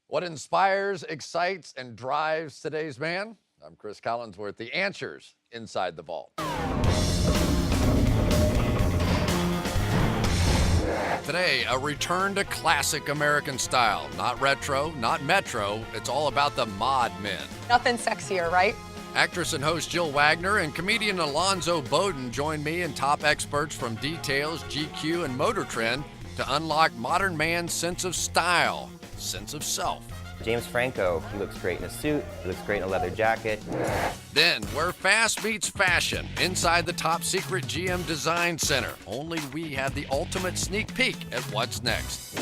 What inspires, excites, and drives today's man? I'm Cris Collinsworth. The answers inside the vault. Today, a return to classic American style. Not retro, not metro. It's all about the mod men. Nothing sexier, right? Actress and host Jill Wagner and comedian Alonzo Bodden join me and top experts from Details, GQ, and Motor Trend to unlock modern man's sense of style, sense of self. James Franco, he looks great in a suit, he looks great in a leather jacket. Then, where fast meets fashion, inside the top secret GM Design Center. Only we have the ultimate sneak peek at what's next.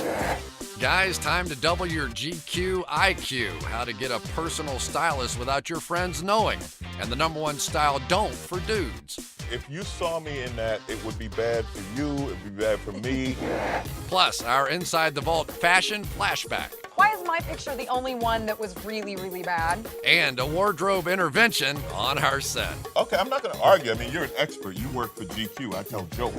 Guys, time to double your GQ IQ. How to get a personal stylist without your friends knowing. And the #1 style don't for dudes. If you saw me in that, it would be bad for you, it would be bad for me. Plus, our Inside the Vault fashion flashback. Why is my picture the only one that was really, really bad? And a wardrobe intervention on our set. Okay, I'm not gonna argue. I mean, you're an expert. You work for GQ. I tell jokes.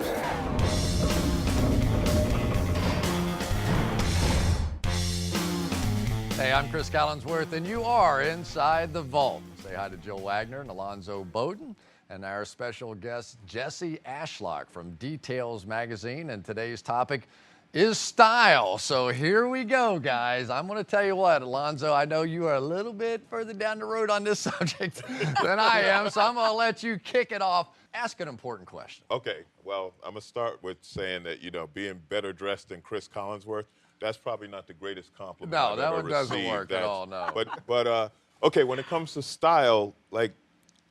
Hey, I'm Cris Collinsworth, and you are Inside the Vault. Say hi to Jill Wagner and Alonzo Bodden, and our special guest, Jesse Ashlock from Details magazine. And today's topic is style. So here we go, guys. I'm going to tell you what, Alonzo, I know you are a little bit further down the road on this subject than I am, so I'm going to let you kick it off. Ask an important question. Okay, well, I'm gonna start with saying that, being better dressed than Cris Collinsworth, that's probably not the greatest compliment No, I've that ever one doesn't received. work at all, no. But okay, when it comes to style, like,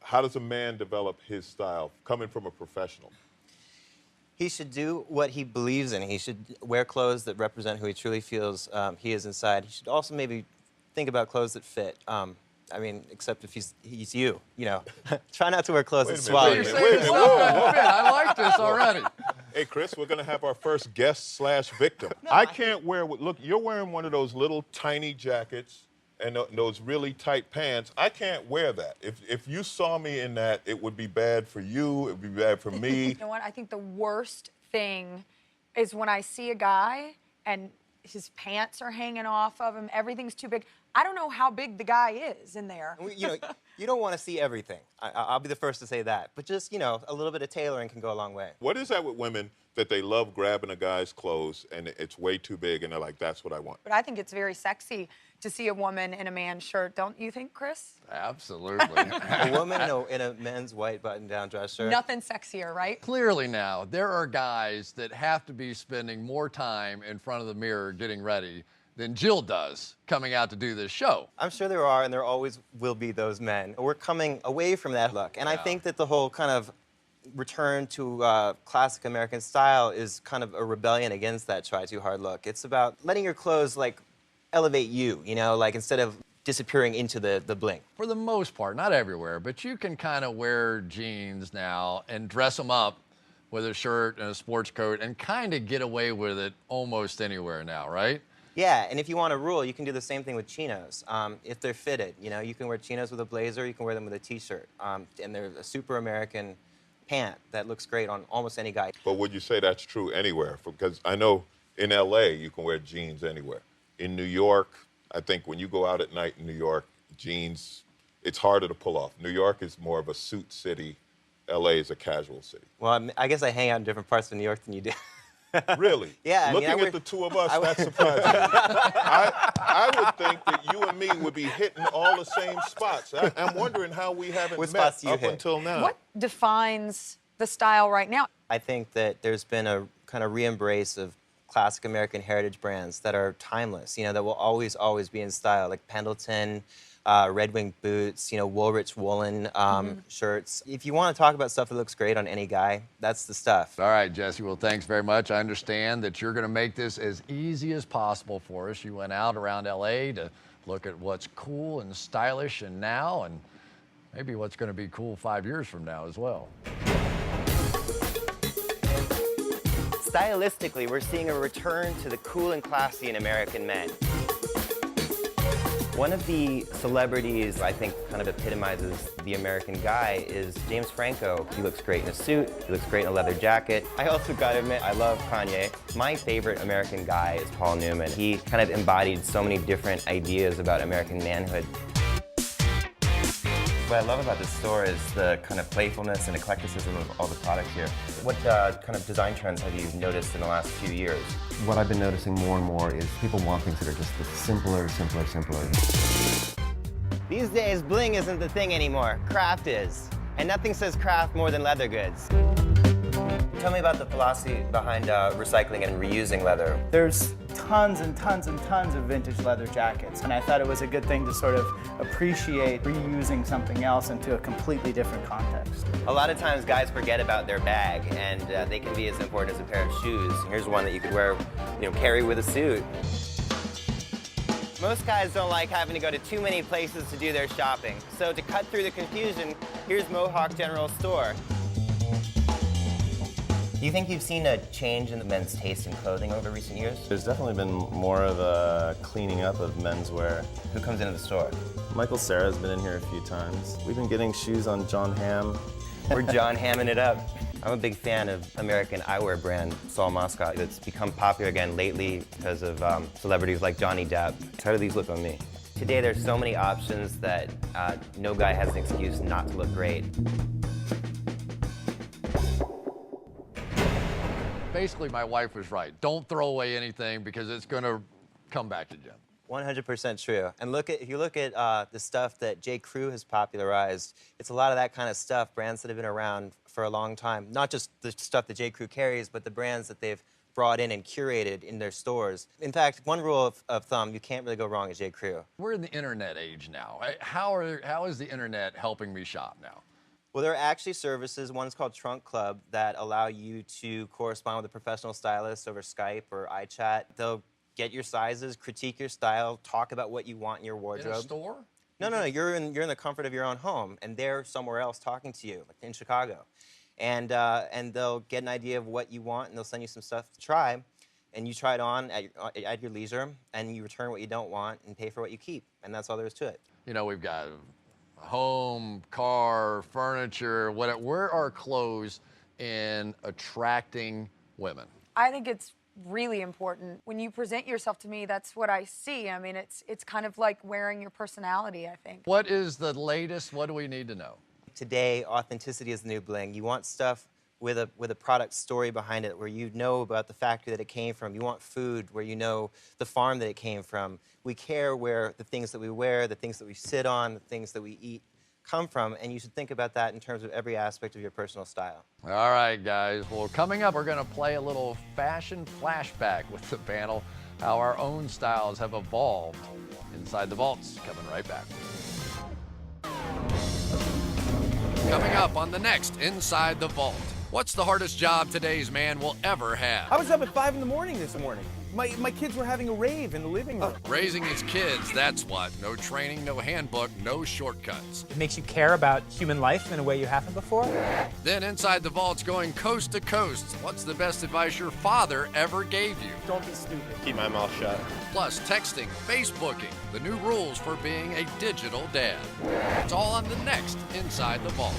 how does a man develop his style, coming from a professional? He should do what he believes in. He should wear clothes that represent who he truly feels he is inside. He should also maybe think about clothes that fit. I mean, except if he's you, Try not to wear clothes that swallow Wait a you. minute, wait a minute, whoa. I like this already. Hey, Chris, we're gonna have our first guest/victim. I can't wear, look, you're wearing one of those little tiny jackets and those really tight pants. I can't wear that. If you saw me in that, it would be bad for you, it would be bad for me. You know what? I think the worst thing is when I see a guy and his pants are hanging off of him, everything's too big. I don't know how big the guy is in there. You don't want to see everything. I'll be the first to say that. But just, a little bit of tailoring can go a long way. What is that with women that they love grabbing a guy's clothes and it's way too big and they're like, that's what I want? But I think it's very sexy to see a woman in a man's shirt. Don't you think, Chris? Absolutely. A woman in a men's white button-down dress shirt. Nothing sexier, right? Clearly now, there are guys that have to be spending more time in front of the mirror getting ready than Jill does coming out to do this show. I'm sure there are, and there always will be those men. We're coming away from that look. And I think that the whole kind of return to classic American style is kind of a rebellion against that try-too-hard look. It's about letting your clothes, elevate you, instead of disappearing into the bling. For the most part, not everywhere, but you can kind of wear jeans now and dress them up with a shirt and a sports coat and kind of get away with it almost anywhere now, right? Yeah, and if you want a rule, you can do the same thing with chinos. If they're fitted, you can wear chinos with a blazer, you can wear them with a t-shirt. And they're a super American pant that looks great on almost any guy. But would you say that's true anywhere? Because I know in LA, you can wear jeans anywhere. In New York, I think when you go out at night in New York, jeans, it's harder to pull off. New York is more of a suit city. LA is a casual city. Well, I guess I hang out in different parts of New York than you do. Really? Yeah. Looking at the two of us, that's surprising. I would think that you and me would be hitting all the same spots. I'm wondering how we haven't met up until now. What defines the style right now? I think that there's been a kind of re-embrace of classic American heritage brands that are timeless, that will always, always be in style, like Pendleton, Red Wing boots, Woolrich woolen shirts. If you want to talk about stuff that looks great on any guy, that's the stuff. All right, Jesse, well, thanks very much. I understand that you're going to make this as easy as possible for us. You went out around LA to look at what's cool and stylish and now, and maybe what's going to be cool 5 years from now as well. Stylistically, we're seeing a return to the cool and classy in American men. One of the celebrities I think kind of epitomizes the American guy is James Franco. He looks great in a suit, he looks great in a leather jacket. I also gotta admit, I love Kanye. My favorite American guy is Paul Newman. He kind of embodied so many different ideas about American manhood. What I love about this store is the kind of playfulness and eclecticism of all the products here. What kind of design trends have you noticed in the last few years? What I've been noticing more and more is people want things that are just simpler, simpler, simpler. These days, bling isn't the thing anymore. Craft is. And nothing says craft more than leather goods. Tell me about the philosophy behind recycling and reusing leather. There's tons and tons and tons of vintage leather jackets, and I thought it was a good thing to sort of appreciate reusing something else into a completely different context. A lot of times guys forget about their bag, and they can be as important as a pair of shoes. Here's one that you could wear, carry with a suit. Most guys don't like having to go to too many places to do their shopping. So to cut through the confusion, here's Mohawk General Store. Do you think you've seen a change in the men's taste in clothing over recent years? There's definitely been more of a cleaning up of menswear. Who comes into the store? Michael Cera's been in here a few times. We've been getting shoes on John Hamm. We're John Hamming it up. I'm a big fan of American eyewear brand Saul Moscott. It's become popular again lately because of celebrities like Johnny Depp. How do these look on me? Today there's so many options that no guy has an excuse not to look great. Basically, my wife was right. Don't throw away anything because it's going to come back to Jim. 100% true. And if you look at the stuff that J. Crew has popularized, it's a lot of that kind of stuff, brands that have been around for a long time. Not just the stuff that J. Crew carries, but the brands that they've brought in and curated in their stores. In fact, one rule of thumb, you can't really go wrong at J. Crew. We're in the internet age now. How is the internet helping me shop now? Well, there are actually services, one's called Trunk Club, that allow you to correspond with a professional stylist over Skype or iChat. They'll get your sizes, critique your style, talk about what you want in your wardrobe. In a store? No, you're in the comfort of your own home, and they're somewhere else talking to you, like in Chicago. And they'll get an idea of what you want, and they'll send you some stuff to try, and you try it on at your leisure, and you return what you don't want and pay for what you keep, and that's all there is to it. We've got home, car, furniture, whatever. Where are clothes in attracting women? I think it's really important. When you present yourself to me, that's what I see. I mean, it's kind of like wearing your personality, I think. What is the latest? What do we need to know? Today, authenticity is the new bling. You want stuff with a product story behind it, where you know about the factory that it came from. You want food where you know the farm that it came from. We care where the things that we wear, the things that we sit on, the things that we eat come from, and you should think about that in terms of every aspect of your personal style. All right, guys. Well, coming up, we're going to play a little fashion flashback with the panel, how our own styles have evolved inside the vaults. Coming right back. Coming up on the next Inside the Vault. What's the hardest job today's man will ever have? I was up at 5 in the morning this morning. My kids were having a rave in the living room. Raising his kids, that's what. No training, no handbook, no shortcuts. It makes you care about human life in a way you haven't before. Then Inside the Vault's going coast to coast. What's the best advice your father ever gave you? Don't be stupid. Keep my mouth shut. Plus texting, Facebooking, the new rules for being a digital dad. It's all on the next Inside the Vault.